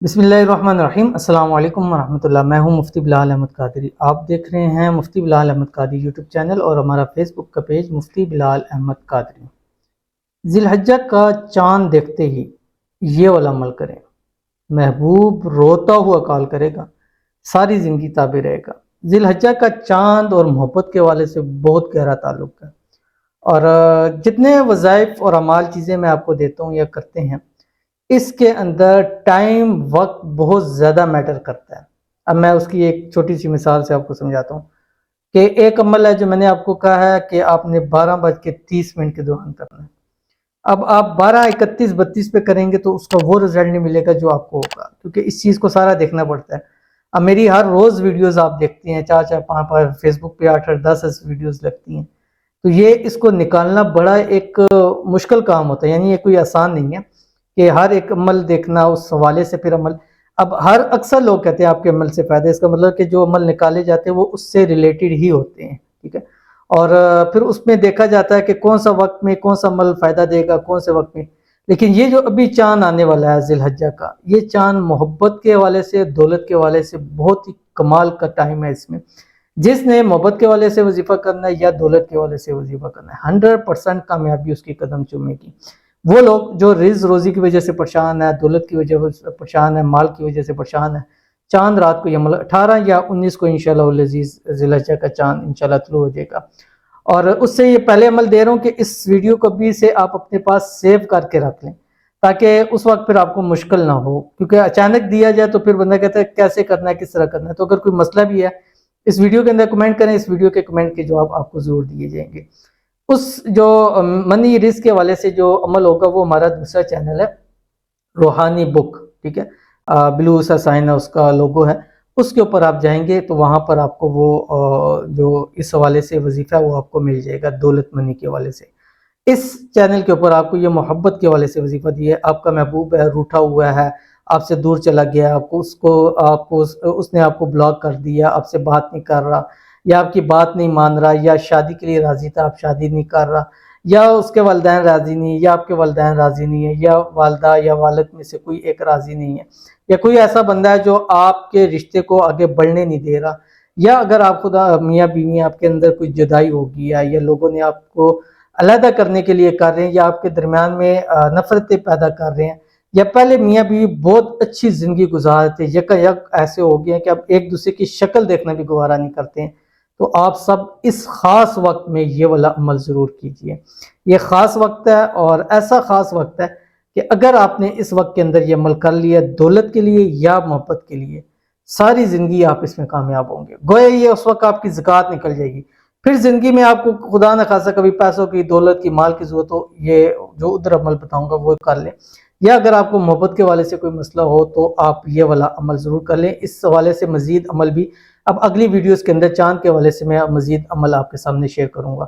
बिस्मिल्लाहिर्रहमानिर्रहीम। अस्सलाम वालेकुम वरहमतुल्लाह। मैं हूं मुफ्ती बिलाल अहमद कादरी। आप देख रहे हैं मुफ्ती बिलाल अहमद कादरी यूट्यूब चैनल और हमारा फेसबुक का पेज मुफ्ती बिलाल अहमद कादरी। जिलहज्जा का चांद देखते ही ये वाला अमल करें, महबूब रोता हुआ कॉल करेगा, सारी ज़िंदगी ताबे रहेगा। जिलहज्जा का चांद और मोहब्बत के वाले से बहुत गहरा ताल्लुक है। और जितने वज़ाइफ और अमाल चीज़ें मैं आपको देता हूँ या करते हैं, इसके अंदर टाइम वक्त बहुत ज़्यादा मैटर करता है। अब मैं उसकी एक छोटी सी मिसाल से आपको समझाता हूँ कि एक अमल है जो मैंने आपको कहा है कि आपने 12:30 के दौरान करना है। अब आप 12:31-32 पे करेंगे तो उसका वो रिजल्ट नहीं मिलेगा जो आपको होगा, क्योंकि इस चीज़ को सारा देखना पड़ता है। अब मेरी हर रोज़ वीडियोस आप देखती हैं, 4-4 5-5 फेसबुक पे 8-8 10 वीडियोस लगती हैं, तो ये इसको निकालना बड़ा एक मुश्किल काम होता है। यानी ये कोई आसान नहीं है कि हर एक अमल देखना, उस हवाले से फिर अमल। अब हर अक्सर लोग कहते हैं आपके अमल से फ़ायदा, इसका मतलब कि जो अमल निकाले जाते हैं वो उससे रिलेटेड ही होते हैं, ठीक है। और फिर उसमें देखा जाता है कि कौन सा वक्त में कौन सा अमल फ़ायदा देगा, कौन से वक्त में। लेकिन ये जो अभी चाँद आने वाला है ज़िलहज्जा का, ये चाँद मोहब्बत के हवाले से, दौलत के हवाले से बहुत ही कमाल का टाइम है। इसमें जिसने मोहब्बत के वाले से वजीफ़ा करना है या दौलत के वाले से वजीफ़ा करना है, 100% कामयाबी उसकी कदम चूमेगी। वो लोग जो रिज़्क़ रोज़ी की वजह से परेशान है, दौलत की वजह से परेशान है, माल की वजह से परेशान है, चाँद रात को, ये मतलब 18 या 19 को इंशाअल्लाह वल अज़ीज़ ज़िलहज्जा का चाँद इंशाअल्लाह तुलू हो जाएगा। और उससे ये पहले अमल दे रहा हूँ कि इस वीडियो को भी से आप अपने पास सेव करके रख लें, ताकि उस वक्त फिर आपको मुश्किल ना हो, क्योंकि अचानक दिया जाए तो फिर बंदा कहता है कैसे करना है, किस तरह करना है। तो अगर कोई मसला भी है, इस वीडियो के अंदर कमेंट करें, इस वीडियो के कमेंट के जवाब आपको ज़रूर दिए जाएंगे। उस जो मनी रिस्क के हवाले से जो अमल होगा वो हमारा दूसरा चैनल है रूहानी बुक, ठीक है। ब्लू सा साइन है, उसका लोगो है, उसके ऊपर आप जाएंगे तो वहाँ पर आपको वो जो इस हवाले से वजीफ़ा है वो आपको मिल जाएगा, दौलत मनी के हवाले से। इस चैनल के ऊपर आपको ये मोहब्बत के हवाले से वजीफ़ा दिया है। आपका महबूब है, रूठा हुआ है, आपसे दूर चला गया, आपको उसने आपको ब्लॉक कर दिया, आपसे बात नहीं कर रहा, या आपकी बात नहीं मान रहा, या शादी के लिए राज़ी था, आप शादी नहीं कर रहा, या उसके वालिदैन राज़ी नहीं, या आपके वालिदैन राज़ी नहीं है, या वालदा या वालिद में से कोई एक राज़ी नहीं है, या कोई ऐसा बंदा है जो आपके रिश्ते को आगे बढ़ने नहीं दे रहा, या अगर आप खुदा मियाँ बीवी आपके अंदर कोई जुदाई हो गई है, या लोगों ने आपको अलहदा करने के लिए कर रहे हैं, या आपके दरमियान में नफरतें पैदा कर रहे हैं, या पहले मियाँ बीवी बहुत अच्छी ज़िंदगी गुजार थे, यकायक ऐसे हो गए हैं कि अब एक दूसरे की शक्ल देखना भी गवारा नहीं करते हैं, तो आप सब इस ख़ास वक्त में ये वाला अमल ज़रूर कीजिए। ये ख़ास वक्त है और ऐसा ख़ास वक्त है कि अगर आपने इस वक्त के अंदर ये अमल कर लिया, दौलत के लिए या मोहब्बत के लिए, सारी ज़िंदगी आप इसमें कामयाब होंगे। गोया ये उस वक्त आपकी ज़कात निकल जाएगी। फिर ज़िंदगी में आपको खुदा न खासा कभी पैसों की, दौलत की, माल की ज़रूरत हो, ये जो उधर अमल बताऊँगा वो कर लें। या अगर आपको मोहब्बत के हवाले से कोई मसला हो तो आप ये वाला अमल ज़रूर कर लें। इस हवाले से मज़ीद अमल भी अब अगली वीडियोज़ के अंदर चाँद के हवाले से मैं मज़ीद अमल आपके सामने शेयर करूँगा।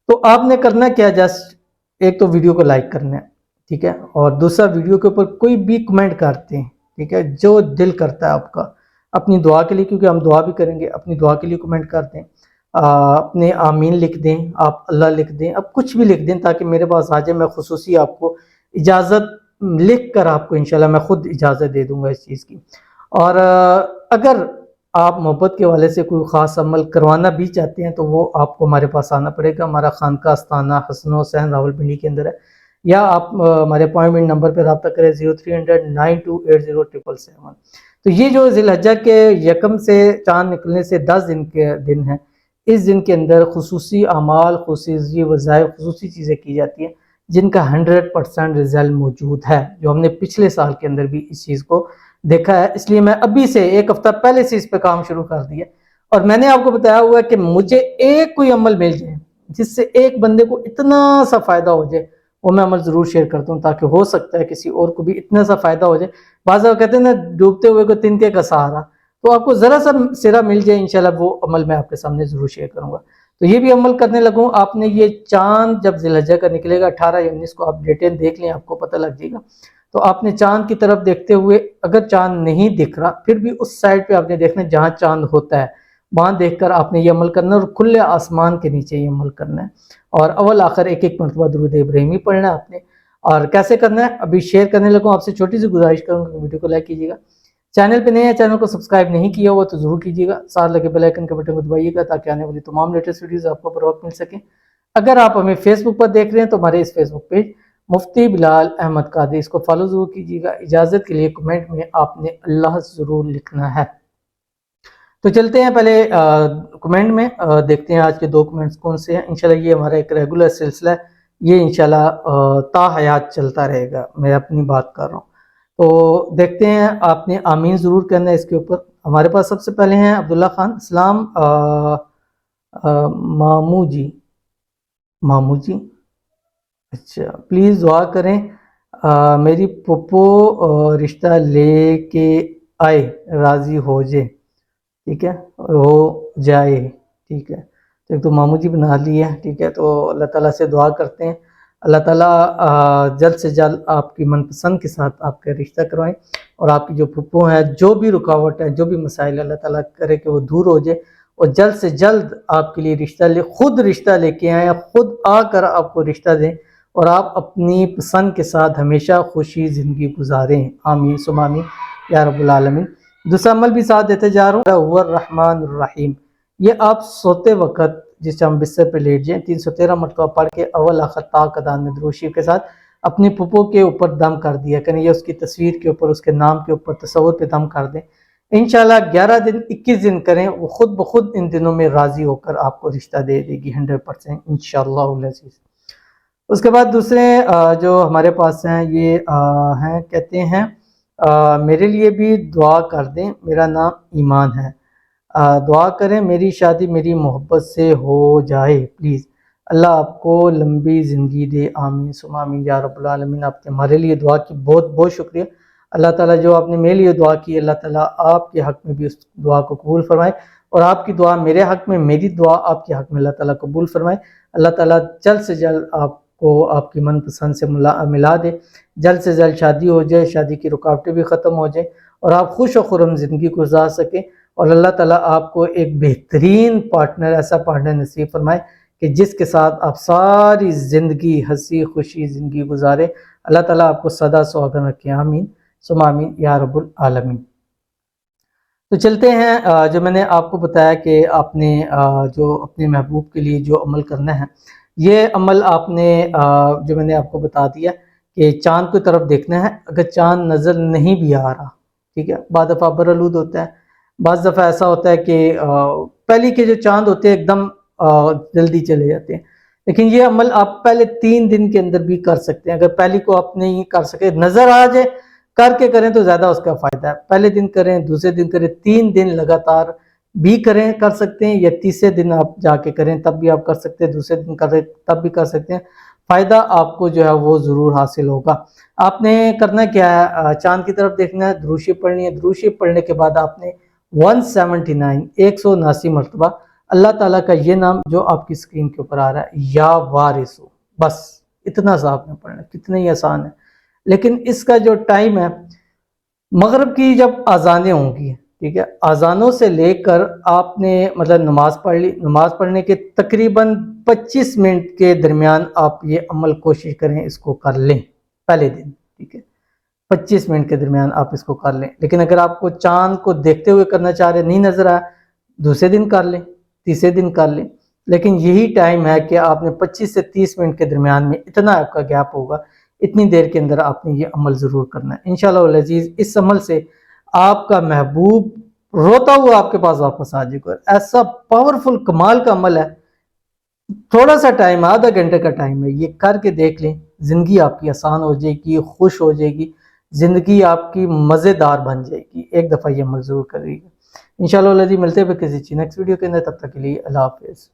तो आपने करना क्या, जस्ट एक तो वीडियो को लाइक करना है, ठीक है, और दूसरा वीडियो के ऊपर कोई भी कमेंट करते हैं, ठीक है, जो दिल करता है आपका, अपनी दुआ के लिए, क्योंकि हम दुआ भी करेंगे, अपनी दुआ के लिए कमेंट कर दें, अपने आमीन लिख दें, आप अल्लाह लिख दें, अब कुछ भी लिख दें ताकि मेरे पास आ जाए। मैं खुसूसी आपको इजाज़त लिख कर आपको इंशाल्लाह मैं खुद इजाज़त दे दूंगा इस चीज़ की। और अगर आप मोहब्बत के हवाले से कोई ख़ास अमल करवाना भी चाहते हैं तो वो आपको हमारे पास आना पड़ेगा। हमारा खानका आस्थाना हसन हुसैन रावलपिंडी के अंदर है, या आप हमारे अपॉइंटमेंट नंबर पर रब्ता करें 0300 9280 777। तो ये जो ज़िलहज्जा के यकम से चाँद निकलने से 10 दिन के दिन है, इस दिन के अंदर खुसूसी अमाल, खुसूसी वज़ाइफ, खुसूसी चीज़ें की जाती हैं जिनका 100% रिजल्ट मौजूद है, जो हमने पिछले साल के अंदर भी इस चीज़ को देखा है। इसलिए मैं अभी से एक हफ्ता पहले से इस पे काम शुरू कर दिया, और मैंने आपको बताया हुआ है कि मुझे एक कोई अमल मिल जाए जिससे एक बंदे को इतना सा फ़ायदा हो जाए, वो मैं अमल ज़रूर शेयर करता हूँ, ताकि हो सकता है किसी और को भी इतना सा फ़ायदा हो जाए। बाज़ कहते हैं ना, डूबते हुए को तिनके का सहारा, तो आपको ज़रा सा सिरा मिल जाए, इंशाल्लाह वो अमल मैं आपके सामने ज़रूर शेयर करूँगा। तो ये भी अमल करने लगूँ। आपने ये चाँद जब ज़िलहज्जा का निकलेगा 18 या 19 को, आप डिटेल देख लें, आपको पता लग जाएगा। तो आपने चाँद की तरफ देखते हुए, अगर चाँद नहीं दिख रहा फिर भी उस साइड पे आपने देखना है जहाँ चाँद होता है, वहाँ देखकर आपने ये अमल करना है, और खुले आसमान के नीचे ये अमल करना है। और अव्वल आखिर एक एक मरतबा दुरूद इब्राहिमी पढ़ना है आपने। اور کیسے کرنا ہے ابھی شیئر کرنے لگوں. آپ سے چھوٹی سی گزارش کروں کہ ویڈیو کو لائک کیجیے گا. چینل پہ نئے ہیں, چینل کو سبسکرائب نہیں کیا ہوا تو ضرور کیجیے گا. ساتھ لگے بیل آئیکن کے بٹن کو دبائیے گا تاکہ آنے والی تمام لیٹسٹ ویڈیوز آپ کو پر وقت مل سکیں. اگر آپ ہمیں فیس بک پر دیکھ رہے ہیں تو ہمارے اس فیس بک پیج مفتی بلال احمد قادری, اس کو فالو ضرور کیجیے گا. اجازت کے لیے کمنٹ میں آپ نے اللہ ضرور لکھنا ہے. تو چلتے ہیں پہلے کمنٹ میں, دیکھتے ہیں آج کے 2 کمنٹس کون سے ہیں. انشاءاللہ یہ ہمارا ایک ریگولر سلسلہ ہے, یہ انشاءاللہ تا حیات چلتا رہے گا. میں اپنی بات کر رہا ہوں تو دیکھتے ہیں. آپ نے آمین ضرور کرنا ہے اس کے اوپر. ہمارے پاس سب سے پہلے ہیں عبداللہ خان. السلام مامو جی اچھا, پلیز دعا کریں میری پھپھو رشتہ لے کے آئے, راضی ہو جائے. ٹھیک ہے, ہو جائے. ٹھیک ہے, تو ایک تو مامو جی بنا لی ہے. ٹھیک ہے, تو اللہ تعالیٰ سے دعا کرتے ہیں اللہ تعالیٰ جلد سے جلد آپ کی من پسند کے ساتھ آپ کا رشتہ کروائیں, اور آپ کی جو پھپھو ہیں, جو بھی رکاوٹ ہے, جو بھی مسائل, اللہ تعالیٰ کرے کہ وہ دور ہو جائے, اور جلد سے جلد آپ کے لیے رشتہ خود رشتہ لے کے آئیں, خود آ کر آپ کو رشتہ دیں, اور آپ اپنی پسند کے ساتھ ہمیشہ خوشی زندگی گزاریں. آمین ثم آمین یا رب العالمین. دوسرا عمل بھی ساتھ دیتے جا رہا ہوں, هو الرحمن الرحیم. یہ آپ سوتے وقت جس ٹائم بستر پہ لیٹ جائیں 313 مرتبہ پڑھ کے اول آخر تا قدان میں درود شریف کے ساتھ اپنی پھپھو کے اوپر دم کر دیا کریں, یا اس کی تصویر کے اوپر, اس کے نام کے اوپر, تصور پہ دم کر دیں. انشاءاللہ 11 دن 21 دن کریں, وہ خود بخود ان دنوں میں راضی ہو کر آپ کو رشتہ دے دے گی 100% انشاءاللہ العزیز. اس کے بعد دوسرے جو ہمارے پاس ہیں یہ ہیں, کہتے ہیں میرے لیے بھی دعا کر دیں, میرا نام ایمان ہے, دعا کریں میری شادی میری محبت سے ہو جائے پلیز, اللہ آپ کو لمبی زندگی دے. آمین ثم آمین یا رب العالمین. آپ نے ہمارے لیے دعا کی, بہت بہت شکریہ. اللہ تعالیٰ جو آپ نے میرے لیے دعا کی, اللہ تعالیٰ آپ کے حق میں بھی اس دعا کو قبول فرمائے, اور آپ کی دعا میرے حق میں, میری دعا آپ کے حق میں اللہ تعالیٰ قبول فرمائے. اللہ تعالیٰ جلد سے جلد آپ کو آپ کی من پسند سے ملا دے, جلد سے جلد شادی ہو جائے, شادی کی رکاوٹیں بھی ختم ہو جائیں, اور آپ خوش و خرم زندگی گزار سکیں, اور اللہ تعالیٰ آپ کو ایک بہترین پارٹنر, ایسا پارٹنر نصیب فرمائے کہ جس کے ساتھ آپ ساری زندگی ہنسی خوشی زندگی گزارے. اللہ تعالیٰ آپ کو سدا سہاگن رکھے. آمین ثم آمین یا رب العالمین. تو چلتے ہیں, جو میں نے آپ کو بتایا کہ آپ نے جو اپنے محبوب کے لیے جو عمل کرنا ہے, یہ عمل آپ نے جو میں نے آپ کو بتا دیا کہ چاند کی طرف دیکھنا ہے. اگر چاند نظر نہیں بھی آ رہا, ٹھیک ہے, بعض دفعہ برآلود ہوتا ہے, بعض دفعہ ایسا ہوتا ہے کہ پہلی کے جو چاند ہوتے ہیں ایک دم جلدی چلے جاتے ہیں, لیکن یہ عمل آپ پہلے 3 دن کے اندر بھی کر سکتے ہیں. اگر پہلی کو آپ نہیں کر سکے, نظر آ جائے کر کے کریں تو زیادہ اس کا فائدہ ہے. پہلے دن کریں, دوسرے دن کریں, 3 دن لگاتار بھی کریں, کر سکتے ہیں, یا تیسرے دن آپ جا کے کریں تب بھی آپ کر سکتے ہیں, دوسرے دن کریں تب بھی کر سکتے ہیں. فائدہ آپ کو جو ہے وہ ضرور حاصل ہوگا. آپ نے کرنا کیا ہے, چاند کی طرف دیکھنا ہے, درود شریف پڑھنی ہے. درود شریف پڑھنے کے بعد آپ نے 179 مرتبہ اللہ تعالیٰ کا یہ نام جو آپ کی سکرین کے اوپر آ رہا ہے, یا وارث ہو, بس اتنا سا آپ نے پڑھنا ہے. کتنا ہی آسان ہے, لیکن اس کا جو ٹائم ہے, مغرب کی جب آزانیں ہوں گی, ٹھیک ہے, آزانوں سے لے کر آپ نے مطلب نماز پڑھ لی, نماز پڑھنے کے تقریباً 25 منٹ کے درمیان آپ یہ عمل کوشش کریں اس کو کر لیں پہلے دن. ٹھیک ہے, 25 منٹ کے درمیان آپ اس کو کر لیں. لیکن اگر آپ کو چاند کو دیکھتے ہوئے کرنا چاہ رہے, نہیں نظر آیا, دوسرے دن کر لیں, تیسرے دن کر لیں. لیکن یہی ٹائم ہے کہ آپ نے 25 سے 30 منٹ کے درمیان میں اتنا آپ کا گیپ ہوگا, اتنی دیر کے اندر آپ نے یہ عمل ضرور کرنا ہے انشاءاللہ العزیز. اس عمل سے آپ کا محبوب روتا ہوا آپ کے پاس واپس آ جائے گا. ایسا پاورفل کمال کا عمل ہے, تھوڑا سا ٹائم, آدھا گھنٹے کا ٹائم ہے, یہ کر کے دیکھ لیں. زندگی آپ کی آسان ہو جائے گی, خوش ہو جائے گی, زندگی آپ کی مزیدار بن جائے گی. ایک دفعہ یہ عمل ضرور کریے گا انشاءاللہ العزیز. ملتے ہیں کسی نیکسٹ ویڈیو کے اندر, تب تک کے لیے اللہ حافظ.